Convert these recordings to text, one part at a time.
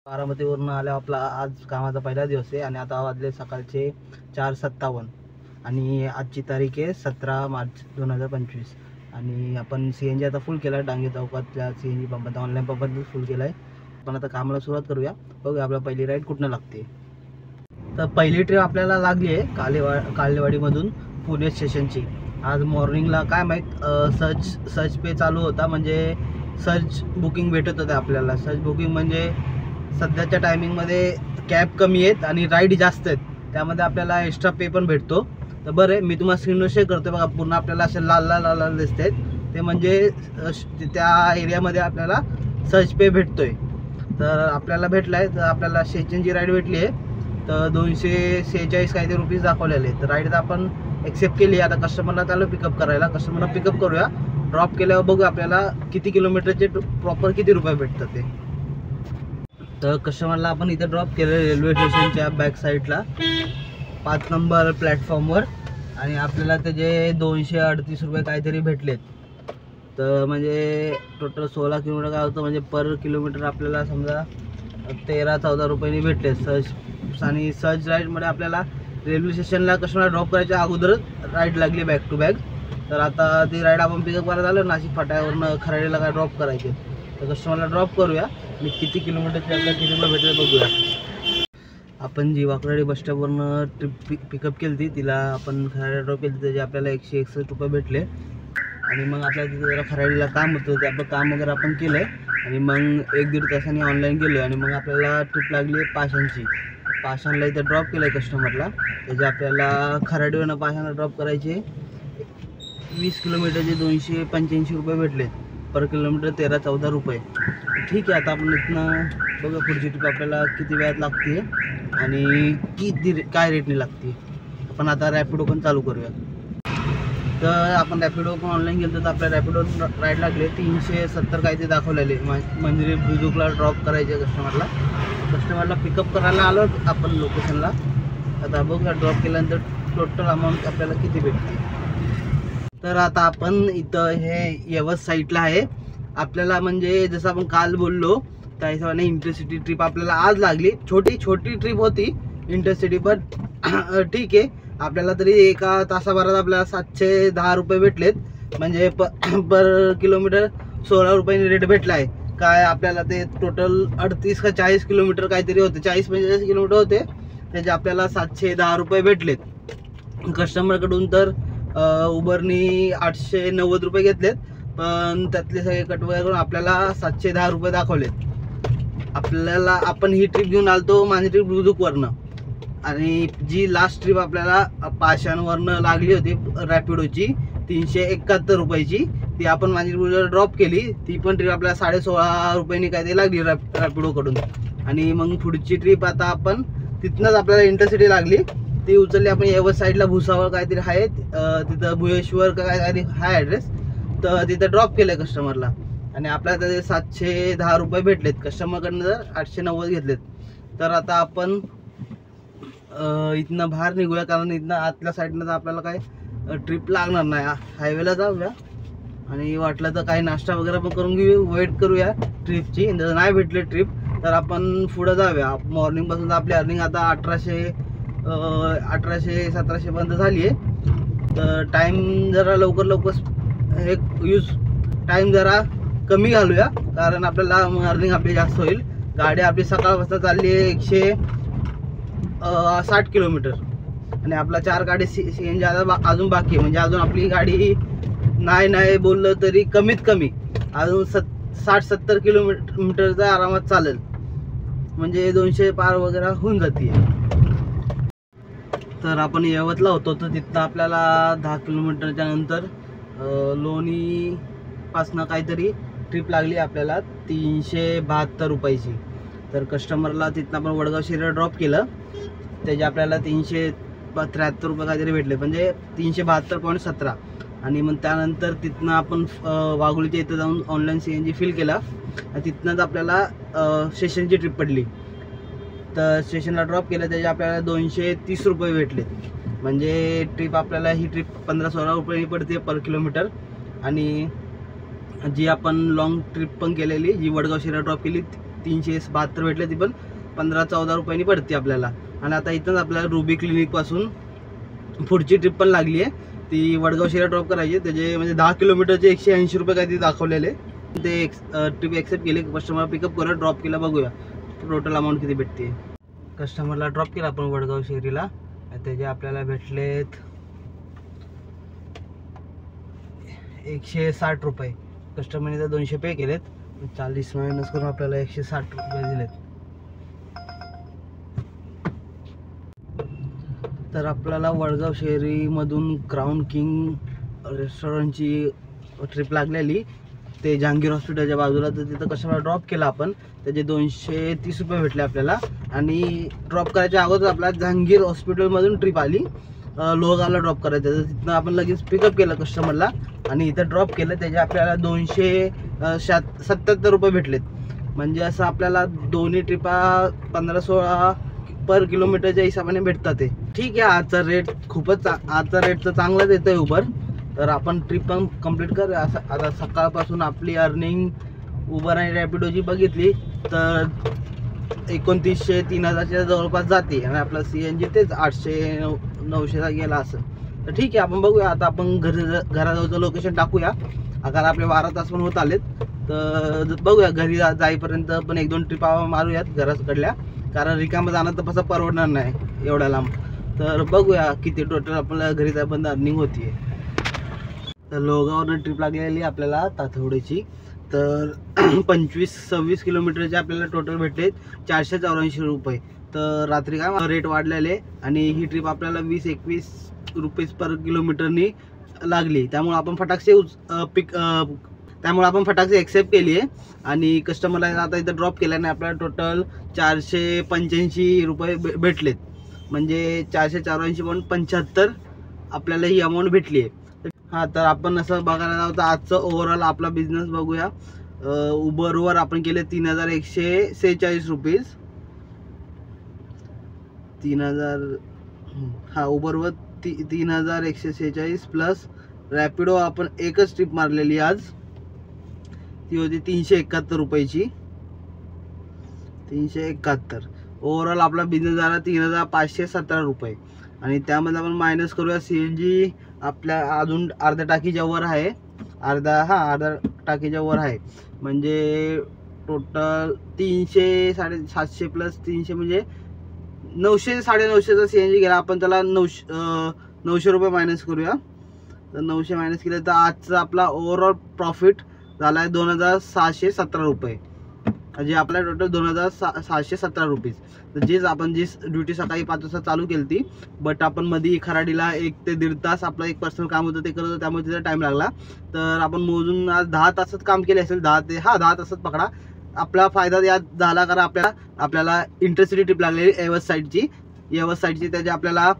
बारामतीवरून आल्यावर आपला आज कामाचा पहिला दिवस आहे आणि आता वाजले सकाळचे 4:57 आणि आजची तारीख आहे 17 मार्च 2025 आणि आपण CNG आता फुल केला आहे. डांगे चौकातल्या CNG पंपात ऑनलाईन पंपात फुल केला आहे. पण आता कामाला सुरुवात करूया. बघूया आपल्याला पहिली राईड कुठनं लागते. तर पहिली ट्रिप आपल्याला लागली आहे कालेवाडीमधून पुणे स्टेशनची. आज मॉर्निंगला काय माहीत सर्च पे चालू होता, म्हणजे सर्च बुकिंग भेटत होते आपल्याला. सर्च बुकिंग म्हणजे सध्याच्या टायमिंगमध्ये कॅब कमी आहेत आणि राईड जास्त आहेत, त्यामध्ये आपल्याला एक्स्ट्रा पे पण भेटतो. तर बरं आहे, मी तुम्हाला स्क्रीनवर शेअर करतो. बघा पूर्ण आपल्याला असे लाल लाल लाल लाल दिसत आहेत, ते म्हणजे त्या एरियामध्ये आपल्याला सर्च पे भेटतोय. तर आपल्याला भेटला आहे. तर आपल्याला स्टेशनची राईड भेटली आहे. तर 246 काहीतरी रुपीज दाखवलेले. तर राईड आपण एक्सेप्ट केली. आता कस्टमरला चालू पिकअप करायला. कस्टमरला पिकअप करूया. ड्रॉप केल्यावर बघू आपल्याला किती किलोमीटरचे प्रॉपर किती रुपये भेटतात ते. तर कस्टमरला आपण इथे ड्रॉप केलं रेल्वे स्टेशनच्या बॅक साईडला 5 नंबर प्लॅटफॉर्मवर आणि आपल्याला त्याचे 238 रुपये काहीतरी भेटलेत. तर म्हणजे टोटल 16 किलोमीटर काय होतं, म्हणजे पर किलोमीटर आपल्याला समजा 13-14 रुपयांनी भेटले. आणि सर्च राईडमध्ये आपल्याला रेल्वे स्टेशनला कस्टमरला ड्रॉप करायच्या अगोदरच राईड लागली बॅक टू बॅक. तर आता ती राईड आपण पिकअप करायला आलो नाशिक फाट्यावरनं खराडीला काय ड्रॉप करायचे. तर कस्टमरला ड्रॉप करूया आणि किती किलोमीटरची आपल्याला किती रुपये भेटले बघूया. आपण जी वाकराडी बसस्टॉपवरनं ट्रिप पिकअप केली होती, तिला आपण खराडीला ड्रॉप केली, त्याचे आपल्याला 161 रुपये भेटले. आणि मग आपल्याला तिथे जरा खराडीला काम होतं, ते आपलं काम वगैरे आपण केलं आहे आणि मग 1-1.5 तासांनी ऑनलाईन गेलो. आणि मग आपल्याला ट्रिप लागली आहे पाषाणची. पाषाणला इथं ड्रॉप केलं आहे कस्टमरला. त्याचे आपल्याला खराडीवरनं पाषाणला ड्रॉप करायचे 20 किलोमीटरचे 285 रुपये भेटले. पर किलोमीटर 13-14 रुपये. ठीक आहे, आता आपण इथनं बघा पुढची ट्रिप आपल्याला किती वेळात लागते आणि किती काय रेटने लागते. आपण आता रॅपिडो पण चालू करूया. तर आपण रॅपिडो पण ऑनलाईन गेलो तर आपल्या रॅपिडो राईड लागले 370 काहीतरी दाखवलेले. म्हणजे बुजुर्गला ड्रॉप करायचे कस्टमरला पिकअप करायला आलो आपण लोकेशनला. आता बघूया ड्रॉप केल्यानंतर टोटल अमाऊंट आपल्याला किती भेटते. तर आता आपण इथं हे यवत साईडला आहे आपल्याला. म्हणजे जसं आपण काल बोललो त्या हिशोबाने इंटरसिटी ट्रिप आपल्याला आज लागली. छोटी ट्रिप होती इंटरसिटी, पण ठीक आहे. आपल्याला तरी एका तासाभरात आपल्याला 710 रुपये भेटलेत. म्हणजे पर किलोमीटर 16 रुपयांनी रेट भेटला आहे. काय आपल्याला ते टोटल 38 का 40 किलोमीटर काहीतरी होते, 40-45 किलोमीटर होते, त्याचे आपल्याला 710 रुपये भेटलेत. कस्टमरकडून तर उबरनी 890 रुपये घेतलेत, पण त्यातले सगळे कट वगैरे करून आपल्याला 710 रुपये दाखवलेत. आपल्याला आपण ही ट्रिप घेऊन आलतो माझी ट्रिप बुजुर्गवरनं, आणि जी लास्ट ट्रिप आपल्याला पाषाणवरनं लागली होती रॅपिडोची 371 रुपयाची, ती आपण माझी ड्रॉप केली. ती पण ट्रिप आपल्याला 16.5 रुपयांनी काहीतरी लागली रॅपिडोकडून. आणि मग पुढची ट्रिप आता आपण तिथनंच आपल्याला इंटरसिटी लागली, ती उचलली आपण यवत साईडला भुसावळ काहीतरी आहे, तिथं भुयेश्वर का काहीतरी आहे ॲड्रेस. तर तिथं ड्रॉप केलं आहे कस्टमरला आणि आपल्याला त्याचे 710 रुपये भेटलेत. कस्टमरकडनं जर 890 घेतलेत. तर आता आपण इथनं बाहेर निघूया, कारण इथनं आतल्या साईडनं तर आपल्याला काय ट्रिप लागणार नाही. हायवेला जाऊया आणि वाटलं तर काही नाश्ता वगैरे पण करून घेऊ, वेट करूया ट्रिपची. जर नाही भेटले ट्रिप तर आपण पुढं जाऊया. मॉर्निंगपासून आपली अर्निंग आता 1800-1700 पर्यंत झाली आहे. तर टाईम जरा लवकर हे टाईम जरा कमी घालूया, कारण आपल्याला अर्निंग आपली जास्त होईल. गाडी आपली सकाळपासून चालली आहे 160 किलोमीटर आणि आपला 4 गाडी CNG अजून बाकी आहे. म्हणजे अजून आपली गाडी नाही बोललं तरी कमीत कमी अजून 60-70 किलोमीटरचा आरामात चालेल, म्हणजे 200 पार वगैरे होऊन जाते. तर आपण यवतला होतो, तर तिथं आपल्याला 10 किलोमीटरच्या नंतर लोणीपासनं काहीतरी ट्रिप लागली आपल्याला 372 रुपयाची. तर कस्टमरला तिथनं आपण वडगाव शिरा ड्रॉप केलं, त्याचे आपल्याला 373 रुपये काहीतरी भेटले, म्हणजे 372.17. आणि मग त्यानंतर तिथनं आपण वाघोलीच्या इथं जाऊन ऑनलाईन CNG फिल केला आणि तिथनंच आपल्याला स्टेशनची ट्रिप पडली. तर स्टेशनला ड्रॉप केलं, त्याचे आपल्याला 230 रुपये भेटले. म्हणजे ट्रिप आपल्याला ही ट्रिप 15-16 रुपये पडते पर किलोमीटर. आणि जी आपण लॉंग ट्रिप पण केलेली, जी वडगाव शिरा ड्रॉप केली 372 भेटले, ती पण 15-14 रुपयांनी पडते आपल्याला. आणि आता इथंच आपल्याला रुबी क्लिनिकपासून पुढची ट्रिप पण लागली आहे, ती वडगाव शिरा ड्रॉप करायची. त्याचे म्हणजे 10 किलोमीटरचे 180 रुपये काहीतरी दाखवलेले. ते ट्रिप ॲक्सेप्ट केले, कस्टमर पिकअप करून ड्रॉप केला. बघूया टोटल अमाऊंट किती भेटते. कस्टमरला ड्रॉप केला आपण वडगाव शेरीला, त्याचे आपल्याला भेटलेत 160 रुपये. कस्टमरने तर 200 पे केलेत, 40 मायनस करून आपल्याला 160 रुपये दिलेत. तर आपल्याला वडगाव शेरीमधून क्राऊन किंग रेस्टॉरंटची ट्रिप लागलेली, ते जहांगीर हॉस्पिटलच्या बाजूला. तर तिथं कस्टमर ड्रॉप केला आपण, त्याचे 230 रुपये भेटले आपल्याला. आणि ड्रॉप करायच्या अगोदर आपल्याला जहांगीर हॉस्पिटलमधून ट्रिप आली लोहगावला ड्रॉप करायचं. तर तिथनं आपण लगेच पिकअप केलं कस्टमरला आणि इथं ड्रॉप केलं. त्याचे आपल्याला 277 रुपये भेटलेत. म्हणजे असं आपल्याला दोन्ही ट्रिपा 15-16 पर किलोमीटरच्या हिशोबाने भेटतात. ते ठीक आहे. आजचा रेट आजचा रेट तर चांगलाच येतं आहे उबर. तर आपण ट्रिप पण कंप्लीट कर. आता सकाळपासून आपली अर्निंग उबर आणि रॅपिडोची बघितली तर 2900-3000च्या जवळपास जाते. आणि आपला CNG तेच 800-900चा गेला असं. तर ठीक आहे, आपण बघूया. आता आपण घराजवळचं लोकेशन टाकूया, कारण आपले 12 तास पण होत आलेत. तर बघूया घरी जाईपर्यंत पण 1-2 ट्रिपा मारूयात घराकडल्या, कारण रिकामं जाणं तर कसं परवडणार नाही एवढ्या लांब. तर बघूया किती टोटल आपल्याला घरी जाईपर्यंत अर्निंग होती. तर लोहगावनं ट्रिप लागलेली आपल्याला तातवडेची. तर 25-26 किलोमीटरचे आपल्याला टोटल भेटले 484 रुपये. तर रात्री काय रेट वाढलेले आणि ही ट्रिप आपल्याला 20-21 रुपये पर किलोमीटरनी लागली. त्यामुळे आपण फटाकसे एक्सेप्ट केली आहे आणि कस्टमरला आता इथं ड्रॉप केल्याने आपल्याला टोटल 485 रुपये भेटलेत. म्हणजे 484.75 आपल्याला ही अमाऊंट भेटली आहे. हां, तर आपण असं बघायला जाऊ तर आजचं ओव्हरऑल आपला बिझनेस बघूया. उबरवर आपण केले 3146 रुपीज. 3000 हा उबरवर 3146 प्लस रॅपिडो आपण एकच ट्रिप मारलेली आज, ती होती 371 रुपयाची. 371. ओव्हरऑल आपला बिझनेस झाला 3517 रुपये. आणि त्यामध्ये आपण मायनस करूया CNG आपल्या अजून अर्ध्या टाकीच्या वर आहे. अर्धा टाकीच्या वर आहे. म्हणजे टोटल 300-750 प्लस 300 म्हणजे 900-950चा CNG गेला. आपण त्याला 900 रुपये मायनस करूया. तर 900 मायनस केलं तर आजचा आपला ओव्हरऑल प्रॉफिट झाला आहे 2617 रुपये. म्हणजे आपल्या टोटल 2617 रुपीज. तर जी ड्युटी सकाळी 5 वाजता चालू केली ती, बट आपण मध्ये खराडीला 1 ते 1.5 तास आपलं एक पर्सनल काम होतं ते करत होतं, त्यामुळे तिचा टाईम लागला. तर आपण मोजून आज 10 तासच काम केले असेल. 10 तासच पकडा. आपला फायदा यात झाला कारण आपल्याला इंटरसिटी ट्रिप लागलेली यवत साईडची. त्याचे आपल्याला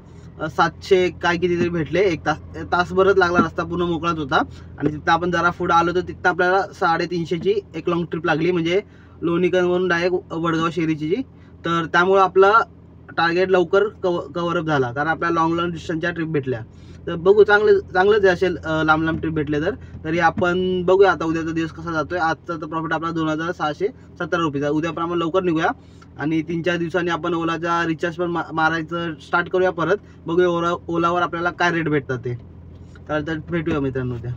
700 काय कितीतरी भेटले. 1 तासभरच लागला, रस्ता पूर्ण मोकळाच होता. आणि तिथं आपण जरा पुढं आलो तर तिथं आपल्याला 350ची एक लॉंग ट्रिप लागली, म्हणजे लोणीकरवरून डायरेक्ट वडगाव शेरीची. तर त्यामुळं आपला टार्गेट लवकर कव्हरअप झाला, कारण आपल्या लॉंग डिस्टन्सच्या ट्रिप भेटल्या. तर बघू चांगलंच असेल लांब ट्रिप भेटले तर. तरी आपण बघूया आता उद्याचा दिवस कसा जातोय. आजचा तर प्रॉफिट आपला 2617 रुपये. उद्या पण आपण लवकर निघूया आणि 3-4 दिवसांनी आपण ओलाचा रिचार्ज पण मारायचं स्टार्ट करूया परत. बघूया ओलावर आपल्याला काय रेट भेटतात ते. तर भेटूया मित्रांनो उद्या.